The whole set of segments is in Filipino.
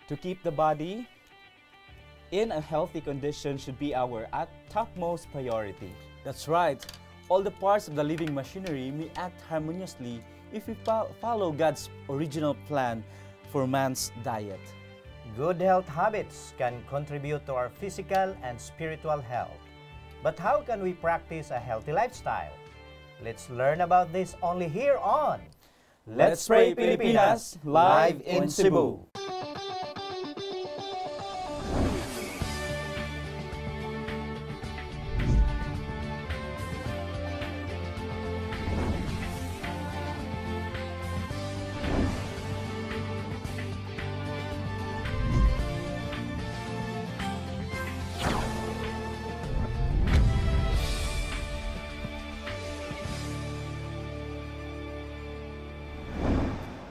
To keep the body in a healthy condition should be our topmost priority. That's right. All the parts of the living machinery may act harmoniously if we follow God's original plan for man's diet. Good health habits can contribute to our physical and spiritual health. But how can we practice a healthy lifestyle? Let's learn about this only here on Let's Pray Pilipinas, live in Cebu.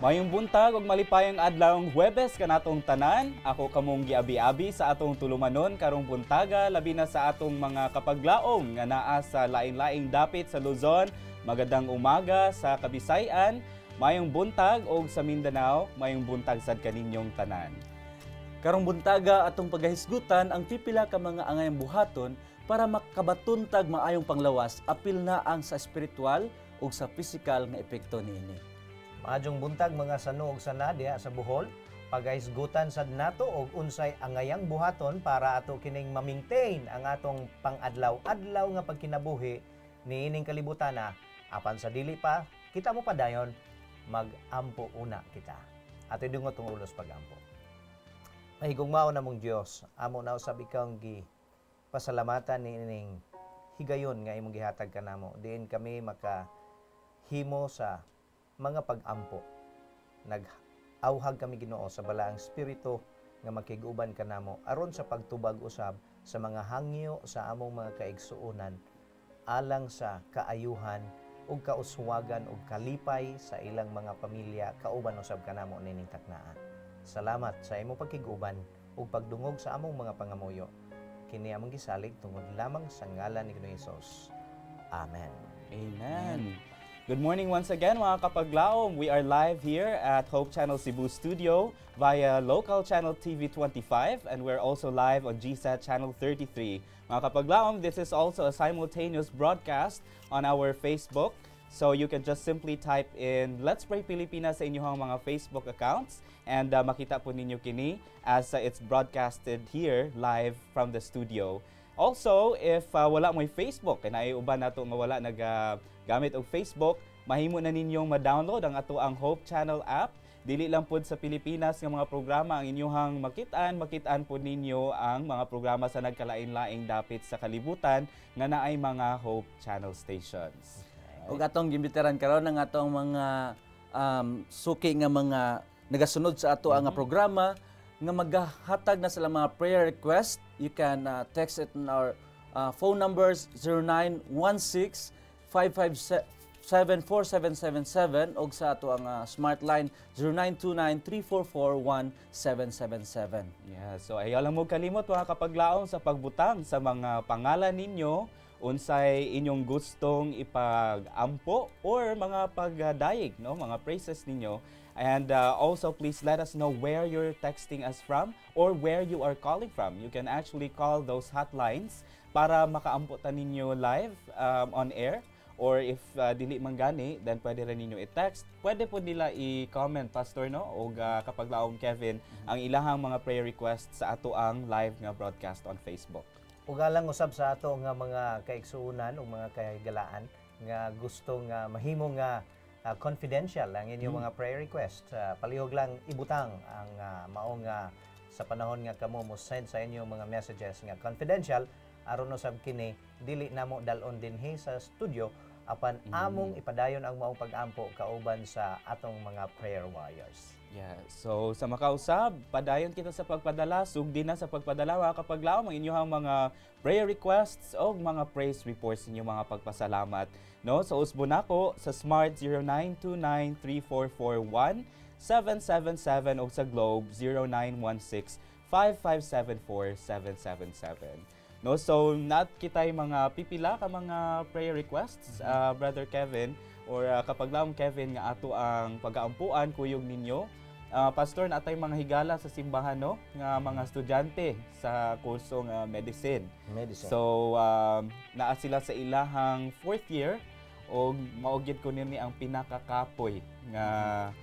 Mayong buntag ug malipayang adlawng Huwebes kanatong tanan. Ako kamong giabi-abi sa atong tulumanon karong buntaga labi na sa atong mga kapaglaom nga naa sa lain-laing dapit sa Luzon. Magandang umaga sa Kabisayan, mayong buntag og sa Mindanao, mayong buntag sad kaninyong tanan. Karong buntaga atong pagahisgutan ang pipila ka mga angayang buhaton para makabatuntag maayong panglawas apil na ang sa espiritual ug sa pisikal nga epekto niini. Maadjong buntag mga sano ug sana diha sa Bohol, pagahisgutan sad nato og unsay angayang buhaton para ato kining ma-maintain ang atong pang-adlaw-adlaw nga pagkinabuhi niining kalibutana. Apan sa dili pa kita mo padayon, mag-ampo una kita. Ato dungot tong ulos pag-ampo. Mahigugmao na mong Dios, amo na usab ikaw gi pasalamatan niining higayon nga imong gihatag kanamo. Diin kami makahimo sa mga pag-ampo. Nag-auhag kami Ginoo sa balaang espiritu nga makig-uban kanamo aron sa pagtubag usab sa mga hangyo sa among mga kaigsuonan alang sa kaayuhan ug kauswagan ug kalipay sa ilang mga pamilya kauban usab kanamo nining taknaan. Salamat sa imong pagkig-uban ug pagdungog sa among mga pangamuyo. Kini among gisalig tungod lamang sa ngalan ni Hesus. Amen. Amen. Good morning once again mga kapaglaom. We are live here at Hope Channel Cebu Studio via local channel TV25 and we're also live on GSAT channel 33. Mga kapaglaom, this is also a simultaneous broadcast on our Facebook. So you can just simply type in Let's Pray Pilipinas sa inyong mga Facebook accounts and makita po ninyo kini as it's broadcasted here live from the studio. Also, if wala mo'y Facebook, kaya naiuban nato nga wala gamit og Facebook, mahimo na ninyong ma-download ang ato ang Hope Channel app. Dili lang pod sa Pilipinas nga mga programa ang inyong makitaan po ninyo ang mga programa sa nagkalain-laing dapit sa kalibutan nga naay mga Hope Channel stations. Ug atong gimbitaran karon ng atong mga suki nga mga nagasunod sa ato ang programa nga maghatag na sila mga prayer request. You can text it on our phone numbers 0916-557-4777 og sa ato ang smart line 0929-344-1777. Yeah, so ayaw lang mo kalimot mga kapaglaom sa pagbutang sa mga pangalan ninyo, unsay inyong gustong ipag-ampo or mga pagdayeg, no, mga praises ninyo. And also, please let us know where you're texting us from or where you are calling from. You can actually call those hotlines para makaamputan ninyo live on air. Or if dili man gani, then pwede rin ninyo i-text. Pwede po nila i-comment, Pastor, no? O kapaglaom Kevin, ang ilahang mga prayer requests sa ato ang live nga broadcast on Facebook. Ugalang usab sa ato nga mga kaigsuonan o mga kahigalaan nga gusto nga mahimo nga confidential ang inyong mga prayer request. Palihog lang ibutang ang mao nga sa panahon nga kamo mo send sa inyong mga messages nga confidential aron usab kini dili namo dalon dinhi sa studio apan among ipadayon ang maong pag-ampo kauban sa atong mga prayer warriors. Yeah, so sa makausab, padayon kita sa pagpadala, sugdi na sa pagpadala mga kapaglaom ang inyong mga prayer requests o mga praise reports inyong mga pagpasalamat. No, so usbo nako sa Smart 0929-3441-777 o sa Globe 0916-5574-777. No, so not kitay mga pipila ka mga prayer requests, Brother Kevin or kapaglaom Kevin nga ato ang pag-aampuan kuyog ninyo. Pastor, natay mga higala sa simbahan, no? Nga mga estudyante sa kursong medicine. Medicine. So, naa sila sa ilahang 4th year o maugid ko nini ang pinakakapoy nga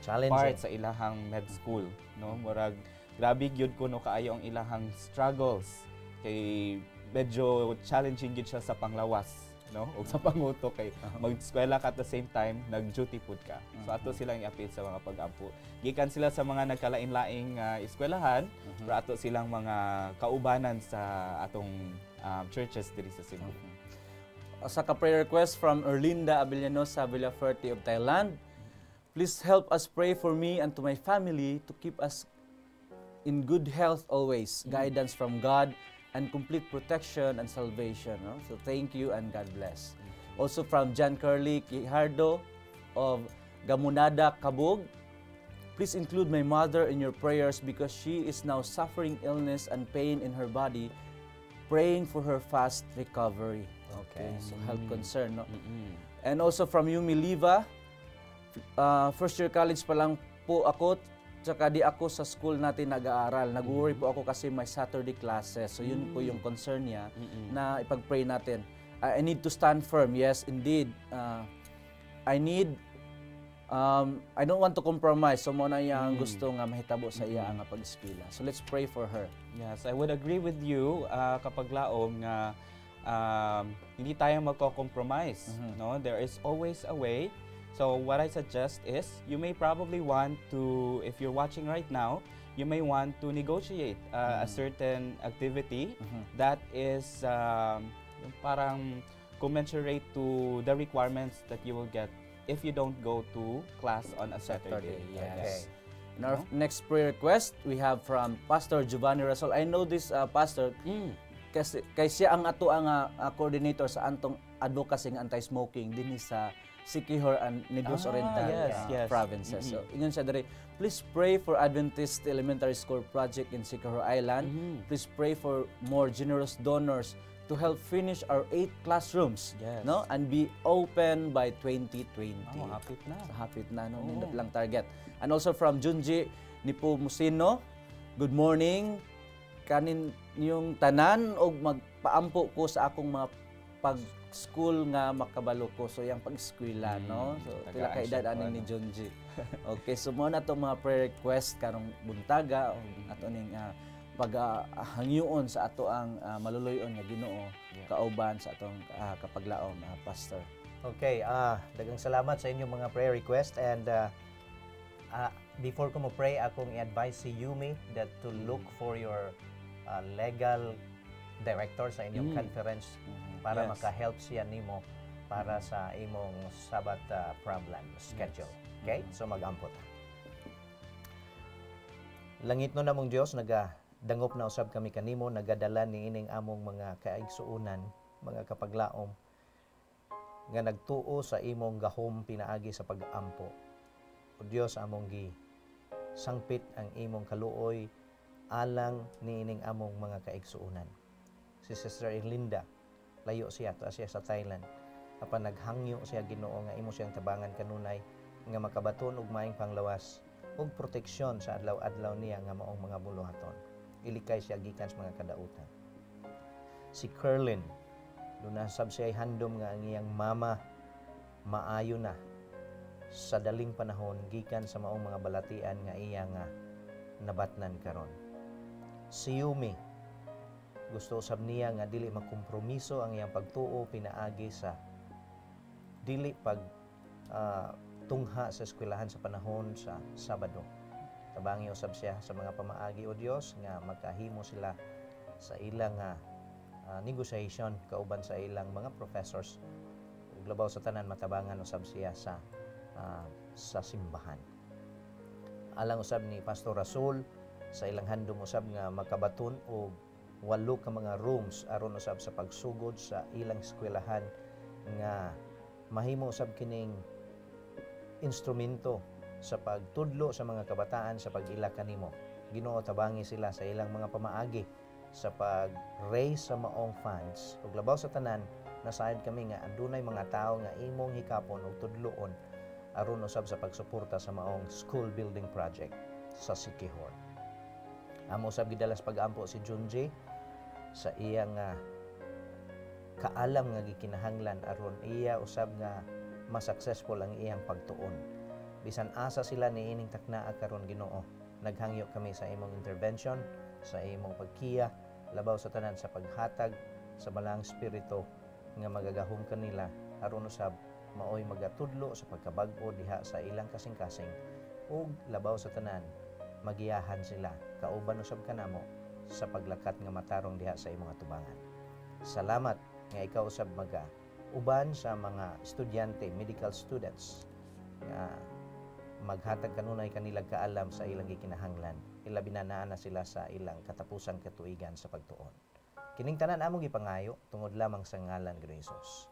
Challenging. part sa ilahang med school, no? Murag grabe gyud ko no kaayo ang ilahang struggles kay medyo challenging gyud siya sa panglawas, no? O sa panguto kay mag-eskwela ka at the same time nag-duty pud ka. So ato silang i-appeal sa mga pag-ampo. Gikan sila sa mga nagkalain-laing eskwelahan, pero ato silang mga kaubanan sa atong churches diri sa Cebu. Sa ka-prayer request from Erlinda Abellano sa Villaferte of Thailand. Please help us pray for me and to my family to keep us in good health always, guidance from God, and complete protection and salvation. No? So thank you and God bless. Also from John Curly Quijardo of Gamunada, Cabug. Please include my mother in your prayers because she is now suffering illness and pain in her body, praying for her fast recovery. Okay, so health concern, no? And also from Yumi Liva, first year college pa lang po ako, tsaka di ako sa school natin nag-aaral. Nag-worry po ako kasi may Saturday classes. So yun po yung concern niya na ipag-pray natin. I need to stand firm. Yes, indeed. I don't want to compromise. So muna yung gusto nga mahitabo sa iya ang pag-eskwela. So let's pray for her. Yes, I would agree with you kapag laom nga hindi tayo magko-compromise, no? There is always a way. So what I suggest is you may probably want to, if you're watching right now, you may want to negotiate a certain activity that is parang commensurate to the requirements that you will get if you don't go to class on a Saturday. Yes. And our next prayer request we have from Pastor Giovanni Rasol. I know this pastor kay siya ang ato ang coordinator sa antong advocacy ng anti-smoking dinhi sa Siquijor and Negros Oriental provinces. So ingon siya diri, please pray for Adventist Elementary School project in Siquijor Island. Please pray for more generous donors to help finish our 8 classrooms, no, and be open by 2020. Hapit na. Hapit na, no, nindot lang target. And also from Junji Nipomusino, good morning. Kanin yung tanan og magpaampo ko sa akong mga pag-school nga makabalo ko. So yung pag-eskwela, no? So pila ka edad aning ni Junji. Okay, so mo na itong mga prayer request karong buntaga ato ning paghangyoon sa ato ang maluluyon nga Ginoo kauban sa atong kapaglaom, pastor. Okay, daghang salamat sa inyong mga prayer request, and before ko mo pray, akong i-advise si Yumi that to look for your legal director sa inyong conference para maka-help siya nimo para sa imong Sabbath problem schedule. Okay? So mag-ampot. Langit no namong Dios, nagadangop na usab kami kanimo, nagadala ni ining among mga kaigsuunan, mga kapaglaom nga nagtuo sa imong gahom pinaagi sa pag-ampo. O Dios, among gi sangpit ang imong kaluoy alang niining among mga kaigsuunan. Si Sister Erlinda, layo siya to siya sa Thailand. Apan naghangyo siya Ginoo nga imo siyang tabangan kanunay nga makabaton og maayong panglawas ug proteksyon sa adlaw-adlaw niya nga maong mga buluhaton. Ilikay siya gikan sa mga kadautan. Si Kerlin, lunasab siya handom nga ang iyang mama maayo na sa daling panahon gikan sa maong mga balatian nga iya nga nabatnan karon. Si Yumi, gusto usab niya nga dili makompromiso ang iyang pagtuo pinaagi sa dili pag tungha sa eskwelahan sa panahon sa Sabado. Tabangi usab siya sa mga pamaagi o Dios nga makahimo sila sa ilang negotiation kauban sa ilang mga professors. Ug labaw sa tanan matabangan usab siya sa simbahan. Alang usab ni Pastor Rasul sa ilang handom usab nga makabaton og 8 ka mga rooms aron usab sa pagsugod sa ilang eskwelahan nga mahimo usab kining instrumento sa pagtudlo sa mga kabataan sa pag-ila kanimo. Ginoo, tabangi sila sa ilang mga pamaagi sa pag-raise sa maong funds. Ug labaw sa tanan, nasayod kami nga adunay mga tao nga imong hikapon ug tudloon aron usab sa pagsuporta sa maong school building project. sa Siquijor. Amo usab gidalas pag-ampo si Junji sa iyang kaalam nga gikinahanglan aron iya usab nga ma-successful ang iyang pagtuon. Bisan asa sila niining taknaa karon Ginoo, naghangyo kami sa imong intervention, sa imong pagkiya, labaw sa tanan sa paghatag sa balang espiritu nga magagahom kanila aron usab maoy magatudlo sa pagkabag-o diha sa ilang kasing-kasing ug labaw sa tanan magiyahan sila kauban usab kanamo sa paglakat nga matarong diha sa imong atubangan. Salamat nga ikaw usab uban sa mga estudyante, medical students nga maghatag kanunay kanilang kaalam sa ilang gikinahanglan. Ilabi na naa na sila sa ilang katapusang katuigan sa pagtuon. Kining tanan among gipangayo tungod lamang sa ngalan ni Jesus.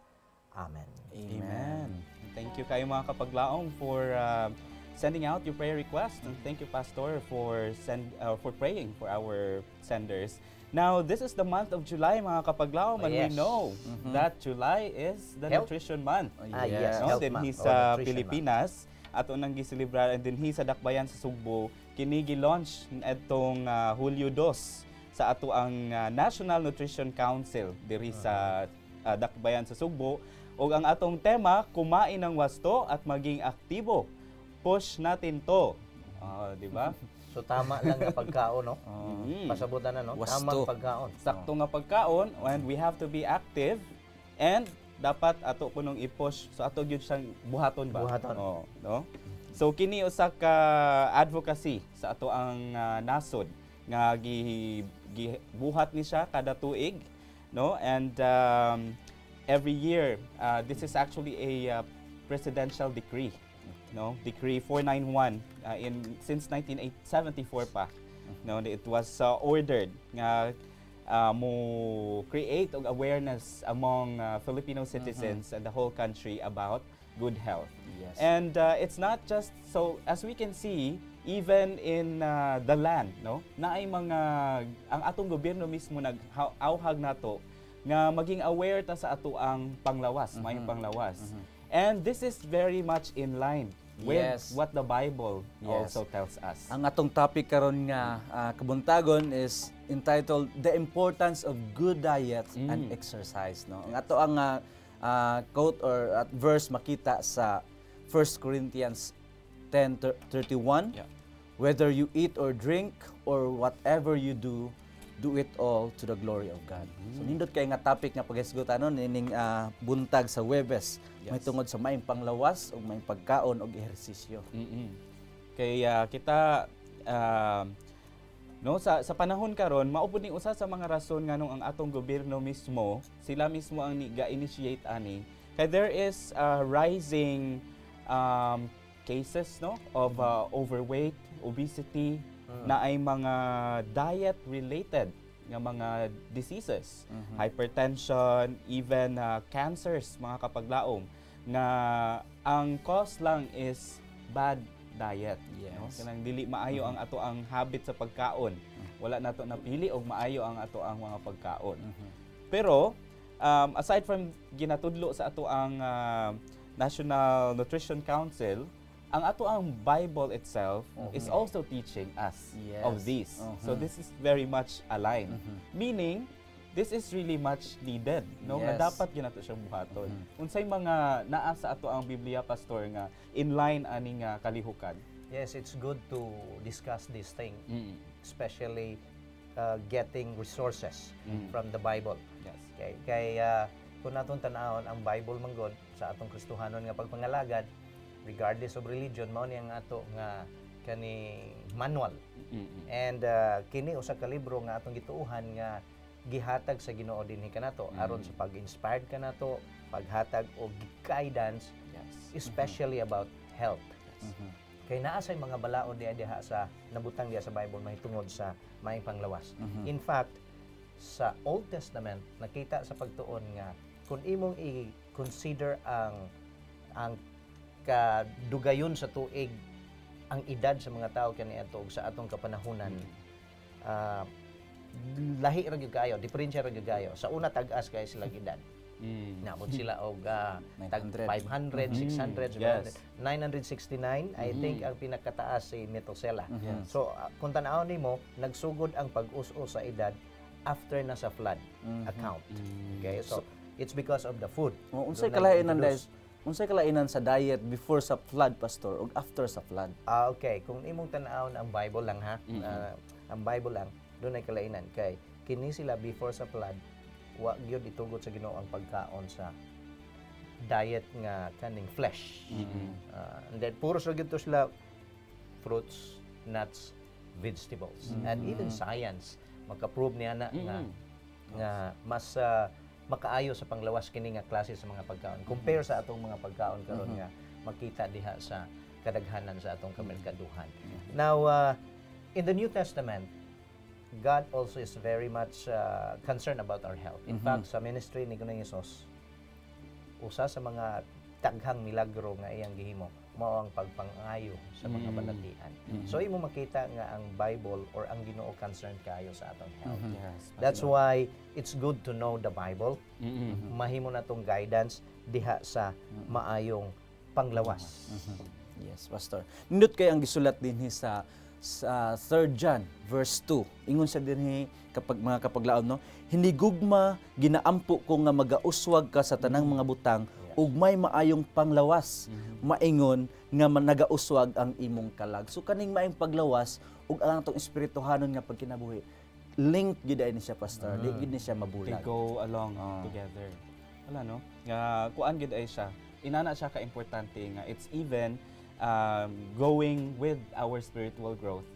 Amen. Amen. Thank you kayo mga kapaglaong for sending out your prayer request, and thank you Pastor for praying for our senders. Now, this is the month of July mga kapaglaong, and we Yes. know that July is the Health. Nutrition Month. Yes, No? health Din month hi or sa nutrition Pilipinas ato nang giselebrar, and din hi sa Dakbayan sa Sugbo kini gi-launch etong Hulyo 2 sa ato ang National Nutrition Council diri sa Dakbayan sa Sugbo. O ang atong tema, kumain ng wasto at maging aktibo. Push natin to. Di ba? So tama lang nga pagkaon, no? Mm. Pasabutan na, no? Wasto. Tamang pagkaon. Sakto nga pagkaon, and we have to be active, and dapat ato punong i-push so ato gyud siyang buhaton ba? Buhaton. Oo, no? So kini usa ka advocacy sa ato ang nasod nga gibuhat ni siya kada tuig, no? And every year, this is actually a presidential decree, no? Decree 491 since 1974 pa. No, it was ordered nga mo create og awareness among Filipino citizens and the whole country about good health. Yes. And it's not just so, as we can see, even in the land, no, naay mga ang atong gobyerno mismo nag-auhag nato nga maging aware ta sa ato ang panglawas, mayong panglawas. And this is very much in line with Yes. what the Bible Yes. also tells us. Ang atong topic karon nga kabuntagon is entitled The Importance of Good Diet and Exercise, no. Ang ato ang quote or verse makita sa 1 Corinthians 10:31. Yeah. Whether you eat or drink or whatever you do it all to the glory of God. So nindot kay nga topic nga paghisgutan nining buntag sa Webes. May tungod sa maayong panglawas ug maayong pagkaon ug ehersisyo. Kaya kita no sa panahon karon mao pud ni usa sa mga rason nganong ang atong gobyerno mismo, sila mismo ang ga-initiate ani. Kay there is rising cases, no, of overweight, obesity, na ay mga diet related nga mga diseases, hypertension, even cancers mga kapaglaom, nga ang cause lang is bad diet. Yes. No? Kanang dili maayo ang ato ang habit sa pagkaon. Wala nato napili og maayo ang ato ang mga pagkaon. Pero aside from ginatudlo sa ato ang National Nutrition Council, ang ato ang Bible itself is also teaching us Yes. of this. So this is very much aligned. Meaning, this is really much needed, no? Nga Yes. dapat ginato siyang buhaton. Unsay mga naa sa ato ang Biblia, Pastor, nga in line ani nga kalihukan? Yes, it's good to discuss this thing, especially getting resources from the Bible. Yes. Kay kung natong tan-awon ang Bible manggod sa atong Kristohanon nga pagpangalagad, regardless of religion, mao ni ang ato nga kani manual. And kini usa ka libro nga atong gituuhan nga gihatag sa Ginoo dinhi kanato aron sa pag-inspired kanato, paghatag og guidance, especially about health. Kay naa say mga balaod diha sa nabutang diha sa Bible mahitungod sa maayong panglawas. In fact, sa Old Testament nakita sa pagtuon nga kung imong i-consider ang kadugayon sa tuig ang edad sa mga tao kaniadto sa atong kapanahunan, lahi ra gyud kayo, diferensya ra gyud kayo. Sa una tag-as kay sila edad. Naabot sila og tag 900. 500, 600, Yes. 969 I think ang pinakataas si Methuselah. Yes. So kung tan-aw nimo, nagsugod ang pag-us-o sa edad after na sa flood account. Okay? So it's because of the food. Unsay Doon kalainan nag-introduce. Unsay kalainan sa diet before sa flood, pastor, ug after sa flood? Okay, kung imong tan-awon ang Bible lang ha, ang Bible lang, doon ay kalainan kay kini sila before sa flood, wa gyud itugot sa Ginoo ang pagkaon sa diet nga kaning flesh. And then puro sa gyud to sila fruits, nuts, vegetables. And even science maka-prove niya na nga mas makaayo sa panglawas kini nga klase sa mga pagkaon compare sa atong mga pagkaon karon nga makita diha sa kadaghanan sa atong kamerkaduhan. Now in the New Testament, God also is very much concerned about our health. In fact, sa ministry ni Ginoong Hesus, usa sa mga daghang milagro nga iyang gihimo mao ang pagpangayo sa mga balatian. So imo makita nga ang Bible or ang Ginoo concerned kayo sa atong health. Yes. That's why it's good to know the Bible. Mahimo na tong guidance diha sa maayong panglawas. Yes, pastor. Nindot kay ang gisulat dinhi sa 3 John verse 2. Ingon sa dinhi kapag mga kapaglaom no, hindi gugma ginaampo ko nga magauswag ka sa tanang mga butang ug may maayong panglawas. Maingon nga nagauswag ang imong kalag. So kaning maayong paglawas ug ang atong espirituhanon nga pagkinabuhi, link gyud ni siya, pastor. Di gyud ni siya They mabulag. go along together. Wala no? Nga kuan gid ay siya. Inana siya ka importante nga it's even going with our spiritual growth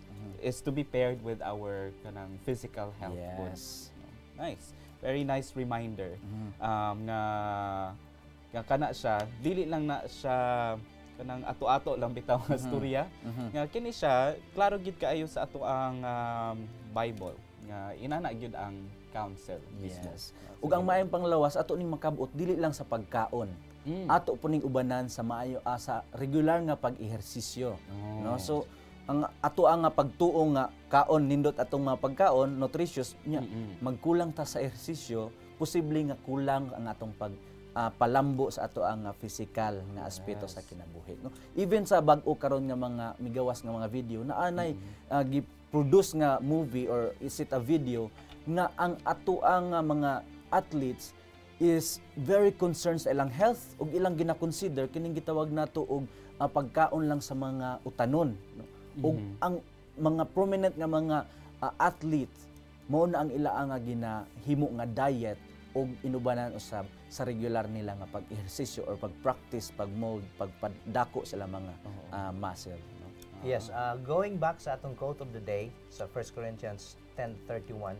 is to be paired with our kanang physical health. Yes. Nice. Very nice reminder. Nga kana siya dili lang na siya kanang ato-ato lang bitaw nga storya. Nga kini siya klaro gid kaayo sa ato ang Bible. Nga inana gyud ang counsel mismo. Yes. Ug ang maayong panglawas ato ning makabuot dili lang sa pagkaon. Ato po ning ubanan sa maayo sa regular nga pag-ehersisyo. No? So ang ato ang nga pagtuo nga kaon nindot atong mga pagkaon nutritious nya magkulang ta sa ehersisyo, posible nga kulang ang atong palambo sa ato ang physical nga aspeto sa kinabuhi. No? Even sa bag-o karon nga mga migawas nga mga video na anay gi-produce nga movie or is it a video nga ang ato ang mga athletes is very concerned sa ilang health ug ilang gina-consider kining gitawag nato og pagkaon lang sa mga utanon, no? Ug ang mga prominent nga mga athletes mao na ang ila nga ginahimo nga diet ug inubanan usab sa regular nila nga pag-ehersisyo or pag-practice, pag-mold, pagpadako sila mga muscle, no? Yes, going back sa atong quote of the day sa 1 Corinthians 10:31,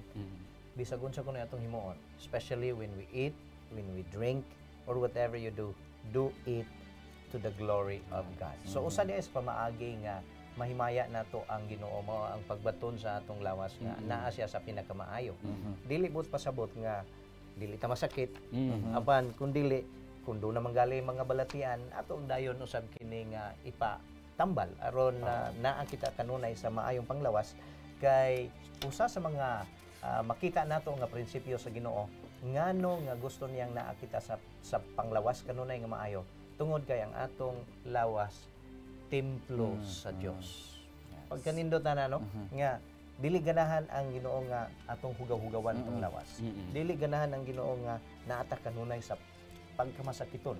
bisag unsa kuno atong himuon, especially when we eat, when we drink, or whatever you do it to the glory of God. So usa diay sa pamaagi nga mahimaya nato ang Ginoo mao ang pagbaton sa atong lawas nga naa siya sa pinakamaayo. Dili bus pasabot nga dili ta masakit. Apan kun dili kun do na manggali mga balatian atong dayon usab kini nga ipatambal aron naa kita kanunay sa maayong panglawas kay usa sa mga makita nato nga prinsipyo sa Ginoo ngano nga gusto niyang naa kita sa panglawas kanunay nga maayo tungod kay ang atong lawas templo sa Dios. Pagkanindot na no nga dili ganahan ang Ginoo nga atong hugaw-hugawan tong lawas. Dili ganahan ang Ginoo nga naata kanunay sa pagkamasakiton.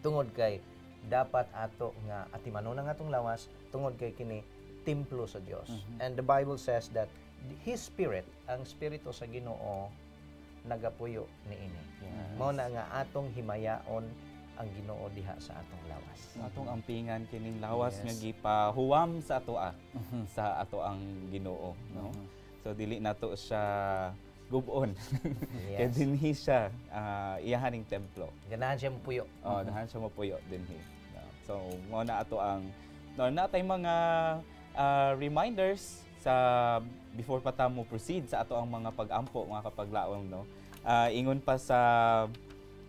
Tungod kay dapat ato nga atimanon ang atong lawas tungod kay kini templo sa Dios. And the Bible says that His Spirit, ang Espiritu sa Ginoo nagapuyo niini. Mao na nga atong himayaon ang Ginoo diha sa atong lawas. Atong ampingan kining lawas nga gipahuwam sa atoa sa ato ang Ginoo, no? So dili nato siya gubon. Kaya dinhi siya iyahaning templo. Ganahan siya mapuyo. Ganahan siya mapuyo dinhi. So mo na ato ang natay mga reminders sa before pa ta mo proceed sa ato ang mga pag-ampo mga kapaglaom, no? Ingon pa sa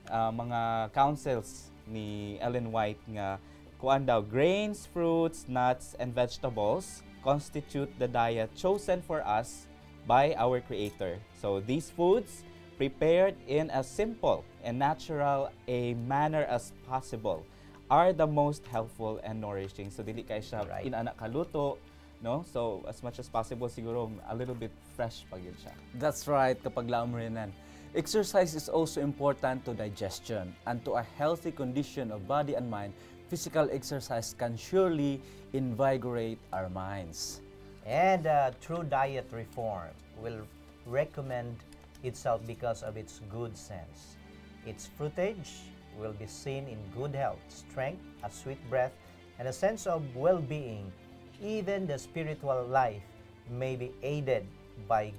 mga counsels ni Ellen White nga kuan daw grains, fruits, nuts and vegetables constitute the diet chosen for us by our Creator. So these foods prepared in as simple and natural a manner as possible, are the most helpful and nourishing. So dili kay siya Right. inanak kaluto, no? So as much as possible siguro a little bit fresh pa gyud siya. That's right, kapag laom rinan. Exercise is also important to digestion and to a healthy condition of body and mind. Physical exercise can surely invigorate our minds. And true diet reform will recommend itself because of its good sense. Its fruitage will be seen in good health, strength, a sweet breath, and a sense of well-being. Even the spiritual life may be aided by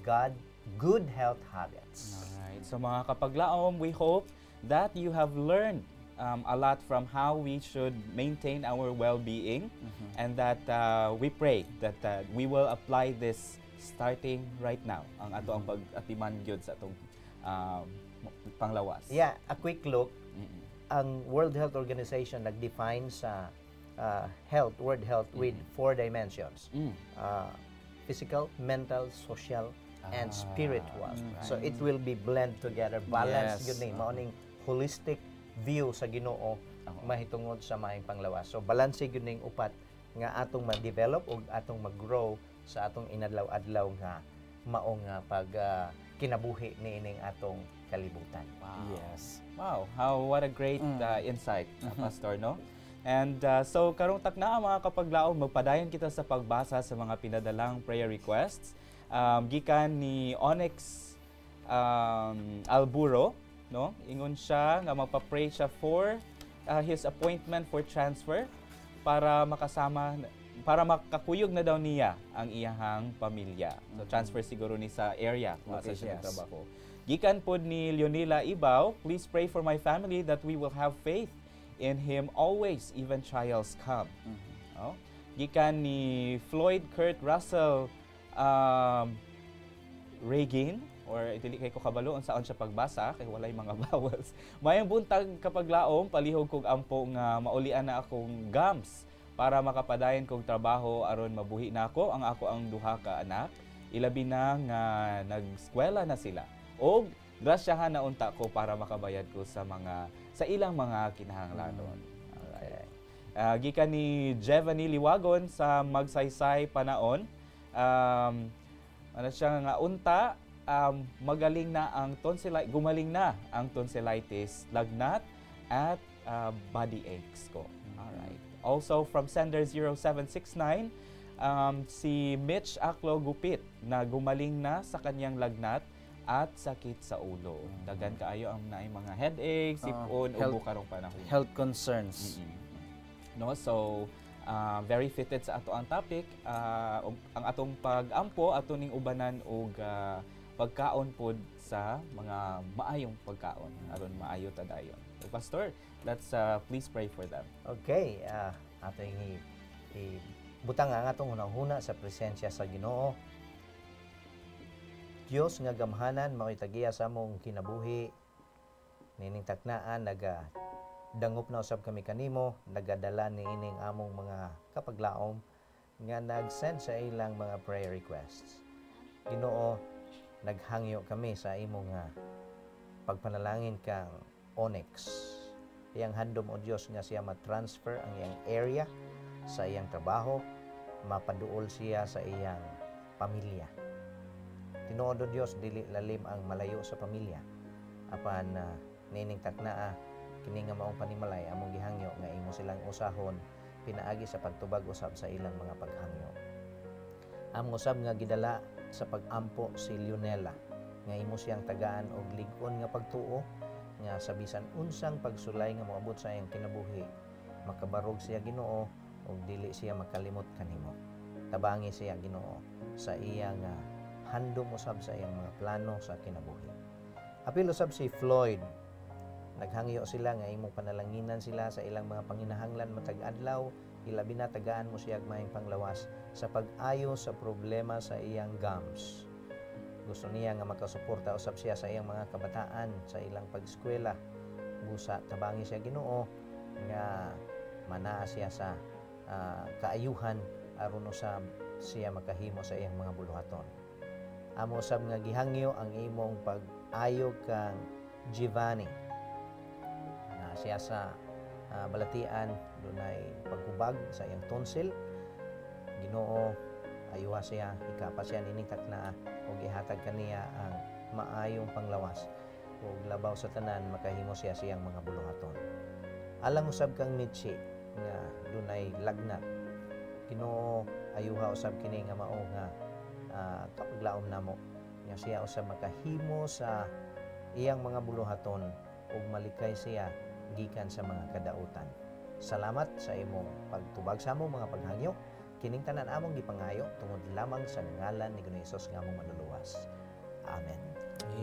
good health habits. Alright. So mga kapaglaom, we hope that you have learned a lot from how we should maintain our well-being, and that we pray that we will apply this starting right now ang ato ang pag-atiman gyud sa atong panglawas. Yeah, a quick look. Mm-mm. Ang World Health Organization nag-define sa word health with 4 dimensions. Mm. Physical, mental, social, and spiritual. right. So it will be blend together, balance Yes. yun eh, maoning holistic view sa Ginoo mahitungod sa maayong panglawas. So balance yun ning upat nga atong ma-develop o atong mag-grow sa atong inadlaw-adlaw nga maong pag kinabuhi niining atong kalibutan. Yes. Wow, what a great insight, Pastor, no? And so karong takna mga kapaglaom, magpadayon kita sa pagbasa sa mga pinadalang prayer requests. Gikan ni Onyx Alburo, no? Ingon siya nga magpa-pray siya for his appointment for transfer para makakuyog na daw niya ang iyahang pamilya. So transfer siguro ni sa area kung sa siya Yes. trabaho. Gikan pod ni Leonila Ibaw, please pray for my family that we will have faith in Him always, even trials come. Oh? Gikan ni Floyd Kurt Russell Regin, or dili kay ko kabalo unsaon siya pagbasa kay walay mga vowels. Mayang buntag kapaglaom palihog kog ampo nga maulian na akong gums para makapadayon kog trabaho aron mabuhi na ako ang duha ka anak. Ilabi na nga nag-eskwela na sila. Og grasyahan na unta ko para makabayad ko sa ilang mga kinahanglanon. Alright. Gikan ni Jevany Liwagon sa Magsaysay Panaon. Ano siya nga unta, gumaling na ang tonsillitis, lagnat, at body aches ko. Alright. Also from sender 0769, si Mitch Aklo Gupit na gumaling na sa kanyang lagnat at sakit sa ulo. Dagan kaayo ang naay mga headaches, sipon, ubo karong panahon. Health concerns. No, so very fitted sa ato ang topic, ang atong pag-ampo ato ning ubanan og pagkaon pod sa mga maayong pagkaon aron maayo ta dayon. So, Pastor, let's please pray for them. Okay, ato butang ang atong hunahuna sa presensya sa Ginoo. Dios nga gamhanan mao'y tagiya sa among kinabuhi. Nining taknaan dangop na usab kami kanimo, nagadala ni ining among mga kapaglaom nga nag-send sa ilang mga prayer requests. Ginoo, naghangyo kami sa imong pagpanalangin kang Onyx. Iyang handom o Dios nga siya ma-transfer ang iyang area sa iyang trabaho, mapaduol siya sa iyang pamilya. Tinuod o Dios, dili lalim ang malayo sa pamilya. Apan nining taknaa kini nga maong panimalay among gihangyo nga imo silang usahon pinaagi sa pagtubag usab sa ilang mga paghangyo. Among usab nga gidala sa pag-ampo si Leonela nga imo siyang tagaan og lig-on nga pagtuo nga sa bisan unsang pagsulay nga moabot sa iyang kinabuhi makabarog siya Ginoo ug dili siya makalimot kanimo. Tabangi siya Ginoo sa iyang handom usab sa iyang mga plano sa kinabuhi. Apil usab si Floyd, naghangyo sila nga imong panalanginan sila sa ilang mga panginahanglan matag adlaw, ilabi na tagaan mo siya maayong panglawas sa pag-ayo sa problema sa iyang gums. Gusto niya nga makasuporta usab siya sa iyang mga kabataan sa ilang pag-eskwela. Busa tabangi siya Ginoo nga manaa siya sa kaayuhan aron usab siya makahimo sa iyang mga buluhaton. amo sab nga gihangyo ang imong pag-ayo kang Giovanni. Siya sa balatian dunay paghubag sa iyang tonsil. Ginoo, ayuha siya, ikapa siya ninitak na ug ihatag kaniya ang maayong panglawas ug labaw sa tanan makahimo siya siyang mga buluhaton. Alang usab kang Mitchi nga dunay lagnat. Ginoo, ayuha usab kini nga mao nga kapaglaom namo nga siya usab makahimo sa iyang mga buluhaton ug malikay siya gikan sa mga kadautan. Salamat sa imong pagtubag sa among mga paghangyo. Kining tanan among gipangayo tungod lamang sa ngalan ni Ginoong Hesus nga among manluluwas. Amen.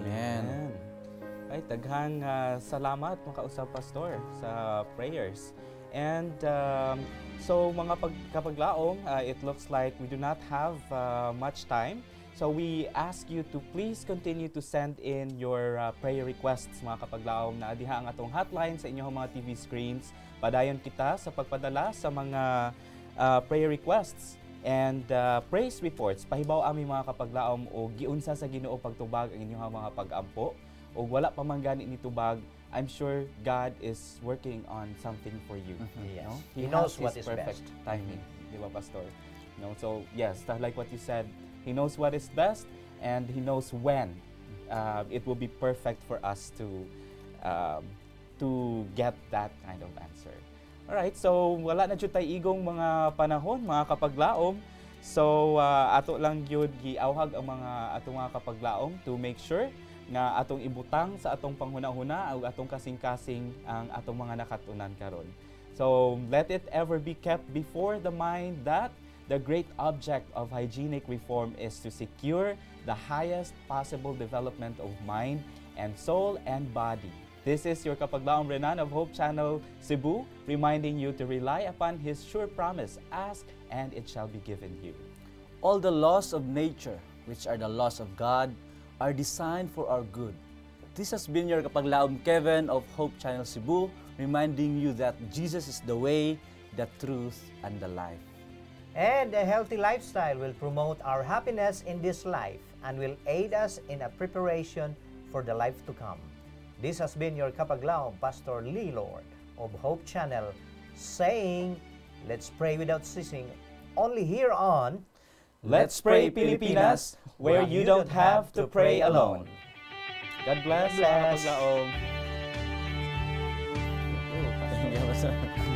Amen. Ay, daghang salamat mga kausap pastor sa prayers. And so mga kapaglaom, it looks like we do not have much time. So we ask you to please continue to send in your prayer requests mga kapaglaom na diha ang atong hotline sa inyong mga TV screens. Padayon kita sa pagpadala sa mga prayer requests and praise reports. Pahibaw aming mga kapaglaom o giunsa sa Ginoo pagtubag ang inyong mga pag-ampo. O wala pa man gani ni tubag, I'm sure God is working on something for you. Yes. No? He knows has what His is perfect best. timing, di ba, Pastor? No, so yes, like what you said, He knows what is best and He knows when it will be perfect for us to get that kind of answer. Alright, so wala na jud tay igong mga panahon, mga kapaglaom. So ato lang gyud giawhag ang mga atong mga kapaglaom to make sure nga atong ibutang sa atong panghuna-huna ug atong kasing-kasing ang atong mga nakatunan karon. So let it ever be kept before the mind that the great object of hygienic reform is to secure the highest possible development of mind and soul and body. This is your Kapaglaom Renan of Hope Channel Cebu, reminding you to rely upon His sure promise, ask and it shall be given you. All the laws of nature, which are the laws of God, are designed for our good. This has been your Kapaglaom Kevin of Hope Channel Cebu, reminding you that Jesus is the way, the truth, and the life. And a healthy lifestyle will promote our happiness in this life and will aid us in a preparation for the life to come. This has been your Kapaglaom, Pastor Lee Lord of Hope Channel, saying, let's pray without ceasing, only here on Let's Pray Pilipinas, where you don't have to pray alone. God bless, God bless. mga kapaglaom.